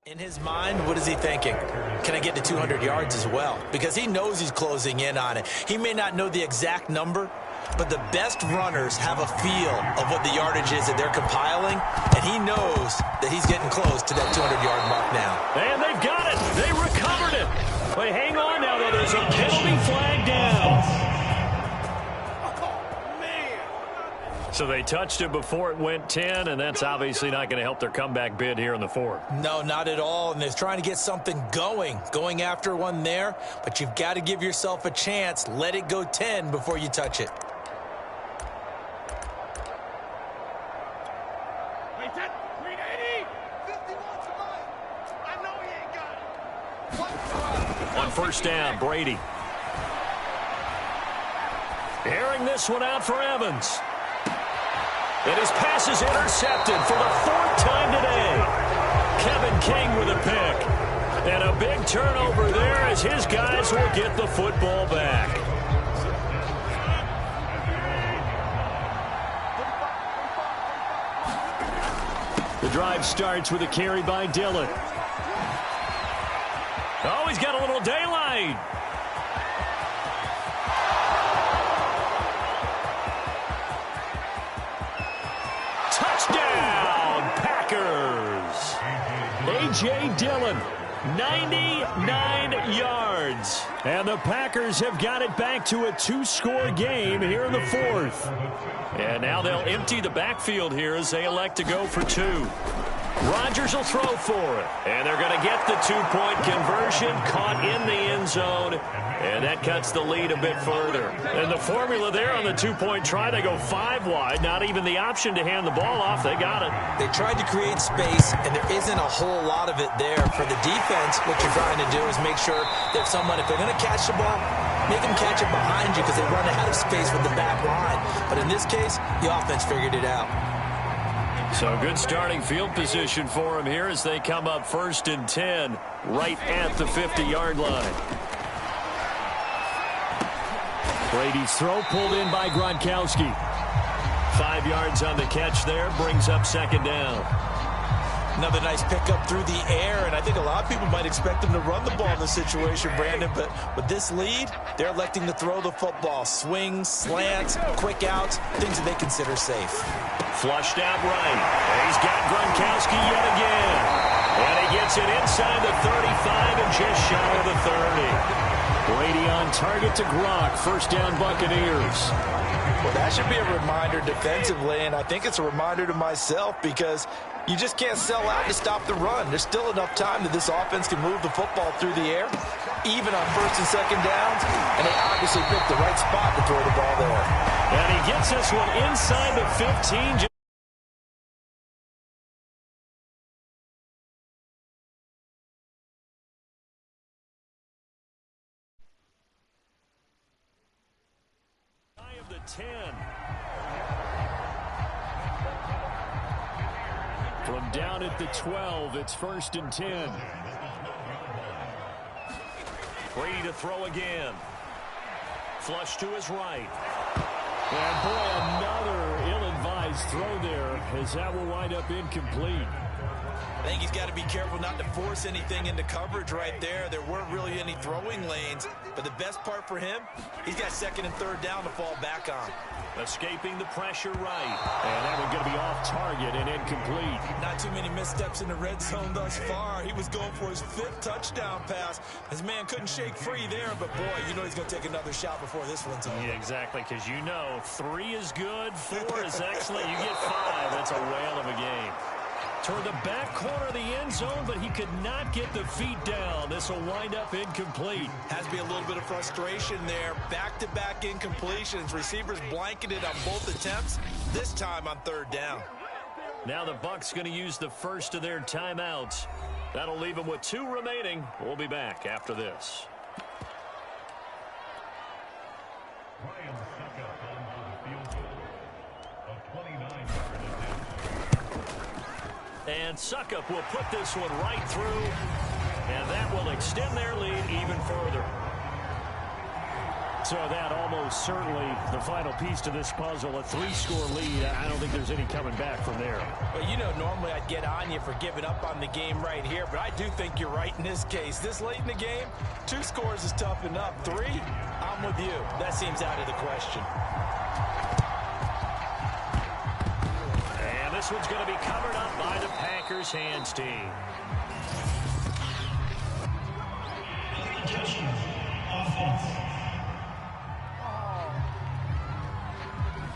In his mind, what is he thinking? Can I get to 200 yards as well? Because he knows he's closing in on it. He may not know the exact number, but the best runners have a feel of what the yardage is that they're compiling, and he knows that he's getting close to that 200-yard mark now. And they've got it. They recovered it. But hang on now, though. There's a penalty flag down. So they touched it before it went 10, and that's obviously not going to help their comeback bid here in the fourth. No, not at all, and they're trying to get something going after one there, but you've got to give yourself a chance. Let it go 10 before you touch it. On first down, Brady. Airing this one out for Evans. And his pass is intercepted for the fourth time today. Kevin King with a pick. And a big turnover there as his guys will get the football back. The drive starts with a carry by Dillon. Oh, he's got a little daylight. Touchdown, Packers. A.J. Dillon, 99 yards. And the Packers have got it back to a two-score game here in the fourth. And now they'll empty the backfield here as they elect to go for two. Rodgers will throw for it. And they're going to get the two-point conversion, caught in the end zone. And that cuts the lead a bit further. And the formula there on the two-point try, they go 5 wide. Not even the option to hand the ball off. They got it. They tried to create space, and there isn't a whole lot of it there. For the defense, what you're trying to do is make sure that if they're going to catch the ball, make them catch it behind you because they run out of space with the back line. But in this case, the offense figured it out. So good starting field position for them here as they come up 1st and 10 right at the 50-yard line. Brady's throw pulled in by Gronkowski. 5 yards on the catch there, brings up 2nd down. Another nice pickup through the air, and I think a lot of people might expect him to run the ball in this situation, Brandon, but with this lead, they're electing to throw the football. Swings, slants, quick outs, things that they consider safe. Flushed out right. He's got Gronkowski yet again. And he gets it inside the 35 and just shy of the 30. Brady on target to Gronk. 1st down, Buccaneers. Well, that should be a reminder defensively, and I think it's a reminder to myself because you just can't sell out to stop the run. There's still enough time that this offense can move the football through the air, even on 1st and 2nd downs, and they obviously picked the right spot to throw the ball there. And he gets this one inside the 15. Of the 10. From down at the 12, it's 1st and 10. Brady to throw again. Flush to his right. And boy, another ill-advised throw there as that will wind up incomplete. I think he's got to be careful not to force anything into coverage right there. There weren't really any throwing lanes, but the best part for him, he's got 2nd and 3rd down to fall back on. Escaping the pressure right. And that one's going to be off target and incomplete. Not too many missteps in the red zone thus far. He was going for his 5th touchdown pass. His man couldn't shake free there, but boy, you know he's going to take another shot before this one's over. Yeah, exactly, because you know 3 is good, 4 is excellent. You get 5, that's a whale of a game. Toward the back corner of the end zone, but he could not get the feet down. This will wind up incomplete. Has to be a little bit of frustration there. Back-to-back incompletions. Receivers blanketed on both attempts, this time on 3rd down. Now the Bucs going to use the first of their timeouts. That'll leave them with 2 remaining. We'll be back after this. And Suckup will put this one right through, and that will extend their lead even further. So that almost certainly the final piece to this puzzle, a 3-score lead. I don't think there's any coming back from there. Well, you know, normally I'd get on you for giving up on the game right here, but I do think you're right in this case. This late in the game, 2 scores is tough enough. 3, I'm with you. That seems out of the question. And this one's going to be covered up by the Packers hands team.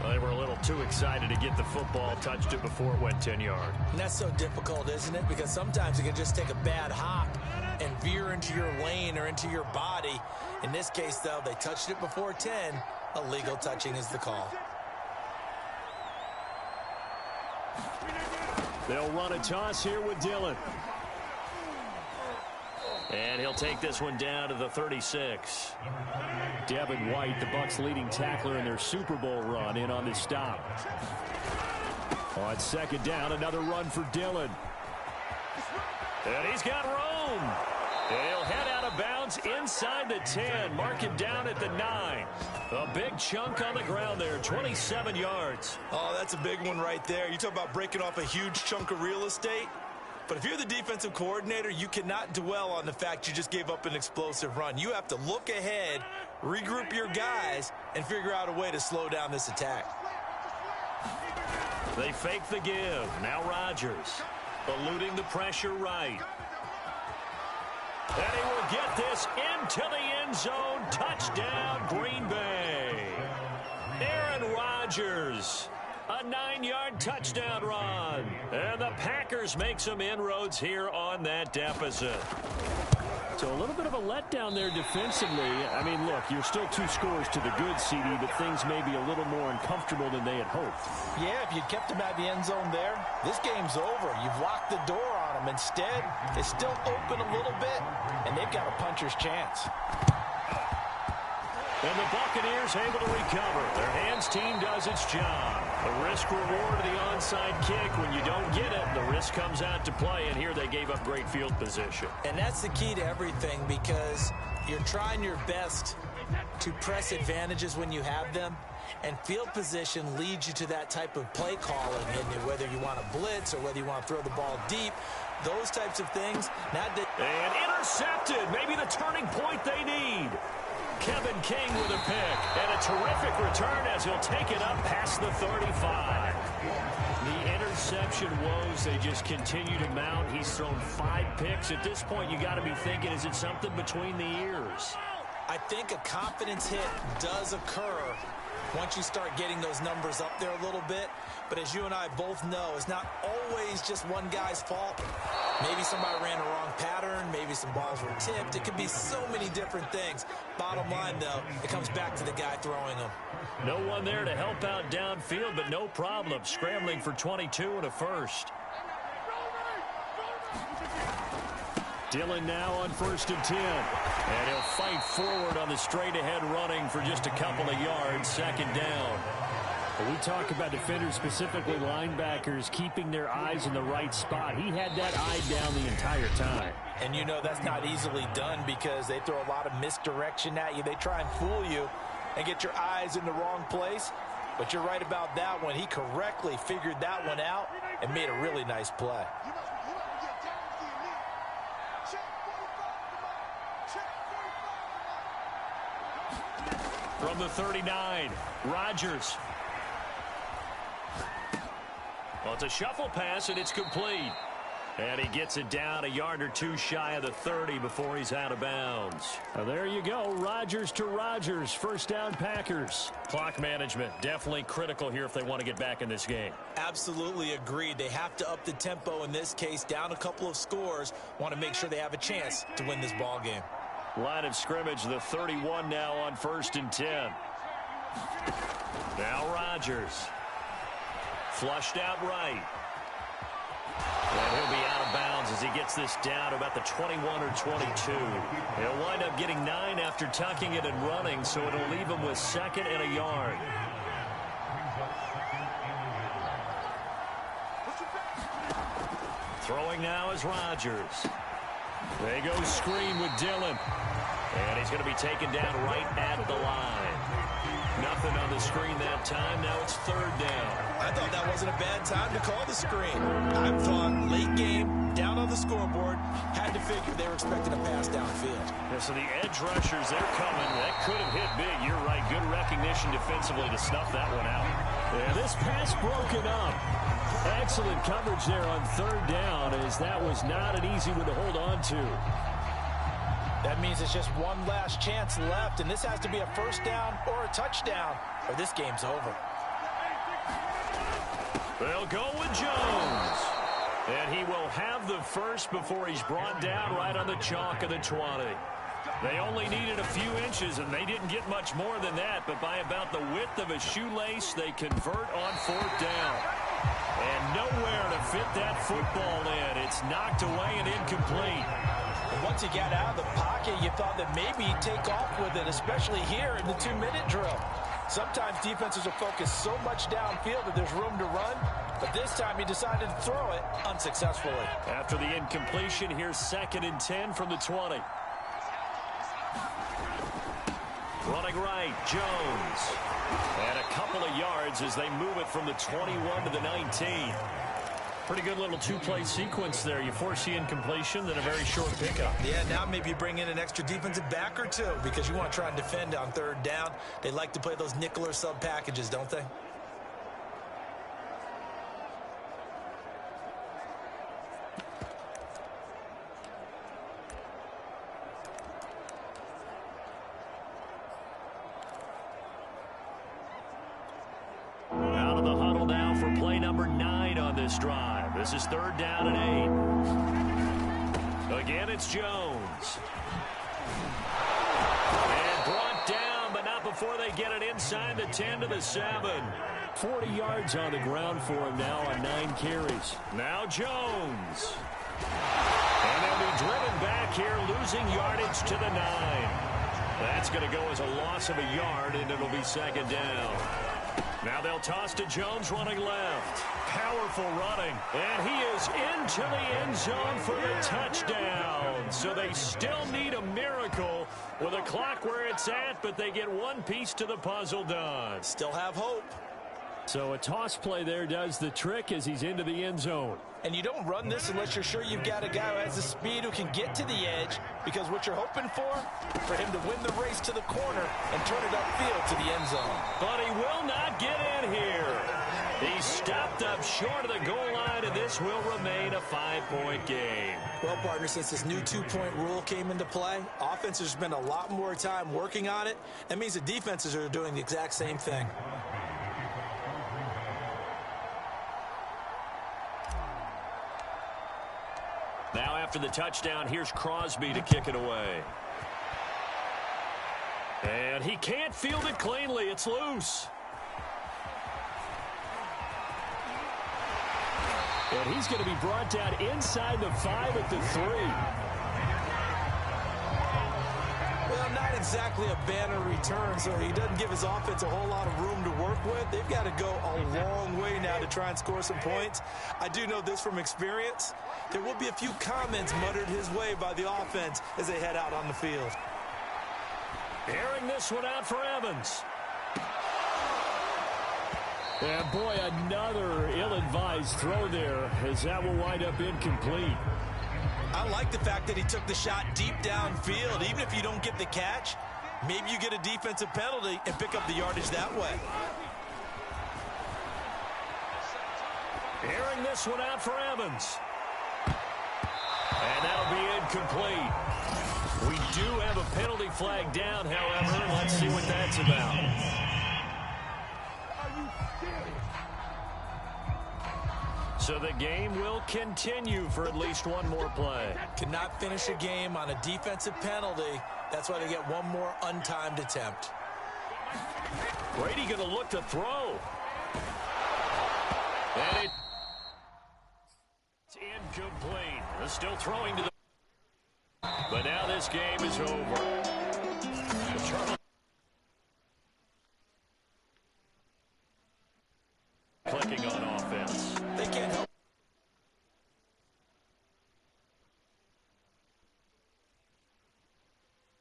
Well, they were a little too excited to get the football, touched it before it went 10 yards. And that's so difficult, isn't it? Because sometimes it can just take a bad hop and veer into your lane or into your body. In this case, though, they touched it before 10. Illegal touching is the call. They'll run a toss here with Dillon. And he'll take this one down to the 36. Devin White, the Bucs' leading tackler in their Super Bowl run, in on this stop. On second down, another run for Dillon. And he's got room. And he'll head out of bounds inside the 10. Mark it down at the 9. A big chunk on the ground there, 27 yards. Oh, that's a big one right there. You talk about breaking off a huge chunk of real estate. But if you're the defensive coordinator, you cannot dwell on the fact you just gave up an explosive run. You have to look ahead, regroup your guys, and figure out a way to slow down this attack. They fake the give. Now Rodgers, eluding the pressure right. And he will get this into the end zone. Touchdown, Green Bay. Aaron Rodgers. A 9-yard touchdown run. And the Packers make some inroads here on that deficit. So a little bit of a letdown there defensively. I mean, look, you're still 2 scores to the good, CD, but things may be a little more uncomfortable than they had hoped. Yeah, if you kept them at the end zone there, this game's over. You've locked the door on them. Instead, it's still open a little bit, and they've got a puncher's chance. And the Buccaneers able to recover. Their hands team does its job. The risk-reward of the onside kick. When you don't get it, the risk comes out to play, and here they gave up great field position. And that's the key to everything, because you're trying your best to press advantages when you have them, and field position leads you to that type of play calling, and whether you want to blitz or whether you want to throw the ball deep, those types of things. And intercepted, maybe the turning point they need. Kevin King with a pick, and a terrific return as he'll take it up past the 35. The interception woes, they just continue to mount. He's thrown 5 picks. At this point, you got to be thinking, is it something between the ears? I think a confidence hit does occur once you start getting those numbers up there a little bit. But as you and I both know, it's not always just one guy's fault. Maybe somebody ran a wrong pattern. Maybe some balls were tipped. It could be so many different things. Bottom line, though, it comes back to the guy throwing them. No one there to help out downfield, but no problem. Scrambling for 22 and a first. Dillon now on 1st and 10. And he'll fight forward on the straight-ahead running for just a couple of yards. 2nd down. We talk about defenders, specifically linebackers, keeping their eyes in the right spot. He had that eye down the entire time. And you know that's not easily done because they throw a lot of misdirection at you. They try and fool you and get your eyes in the wrong place. But you're right about that one. He correctly figured that one out and made a really nice play. From the 39, Rodgers. Well, it's a shuffle pass, and it's complete. And he gets it down a yard or 2 shy of the 30 before he's out of bounds. Well, there you go, Rodgers to Rodgers. 1st down, Packers. Clock management, definitely critical here if they want to get back in this game. Absolutely agreed. They have to up the tempo in this case, down a couple of scores. Want to make sure they have a chance to win this ball game. Line of scrimmage, the 31 now on 1st and 10. Now Rodgers. Flushed out right. And he'll be out of bounds as he gets this down to about the 21 or 22. He'll wind up getting 9 after tucking it and running, so it'll leave him with 2nd and a yard. Throwing now is Rodgers. They go screen with Dillon. And he's going to be taken down right at the line. Nothing on the screen that time. Now it's third down. I thought that wasn't a bad time to call the screen. I thought late game, down on the scoreboard, had to figure they were expecting a pass downfield. Yeah, so the edge rushers, they're coming. That could have hit big. You're right. Good recognition defensively to snuff that one out. Yeah, this pass broken up. Excellent coverage there on third down, as that was not an easy one to hold on to. That means it's just one last chance left, and this has to be a first down or a touchdown, or this game's over. They'll go with Jones. And he will have the first before he's brought down right on the chalk of the 20. They only needed a few inches, and they didn't get much more than that, but by about the width of a shoelace, they convert on fourth down. And nowhere to fit that football in. It's knocked away and incomplete. And once he got out of the pocket, you thought that maybe he'd take off with it, especially here in the 2-minute drill. Sometimes defenses are focused so much downfield that there's room to run, but this time he decided to throw it unsuccessfully. After the incompletion, here's 2nd and 10 from the 20. Running right, Jones. And a couple of yards as they move it from the 21 to the 19. Pretty good little two-play sequence there. You force the incompletion, then a very short pickup. Yeah, now maybe you bring in an extra defensive back or two because you want to try and defend on third down. They like to play those nickel or sub packages, don't they? Out of the huddle now for play number 9 on this drive. This is 3rd down and 8. Again, it's Jones. And brought down, but not before they get it inside the 10 to the 7. 40 yards on the ground for him now on 9 carries. Now Jones. And they'll be driven back here, losing yardage to the 9. That's going to go as a loss of a yard, and it'll be 2nd down. Now they'll toss to Jones running left. Powerful running. And he is into the end zone for the touchdown. So they still need a miracle with a clock where it's at, but they get one piece to the puzzle done. Still have hope. So a toss play there does the trick as he's into the end zone. And you don't run this unless you're sure you've got a guy who has the speed who can get to the edge, because what you're hoping for him to win the race to the corner and turn it upfield to the end zone. But he will not get in here. He stopped up short of the goal line, and this will remain a 5-point game. Well, partner, since this new 2-point rule came into play, offenses spend a lot more time working on it. That means the defenses are doing the exact same thing. Now after the touchdown, here's Crosby to kick it away. And he can't field it cleanly. It's loose. And he's going to be brought down inside the 5 at the 3. Well, not exactly a banner return, so he doesn't give his offense a whole lot of room to work with. They've got to go a long way now to try and score some points. I do know this from experience. There will be a few comments muttered his way by the offense as they head out on the field. Airing this one out for Evans. And boy, another ill-advised throw there, as that will wind up incomplete. I like the fact that he took the shot deep downfield. Even if you don't get the catch, maybe you get a defensive penalty and pick up the yardage that way. Airing this one out for Evans. And that'll be incomplete. We do have a penalty flag down, however. Let's see what that's about. So the game will continue for at least one more play. Cannot finish a game on a defensive penalty. That's why they get one more untimed attempt. Brady going to look to throw. And it's incomplete. They're still throwing to the... But now this game is over.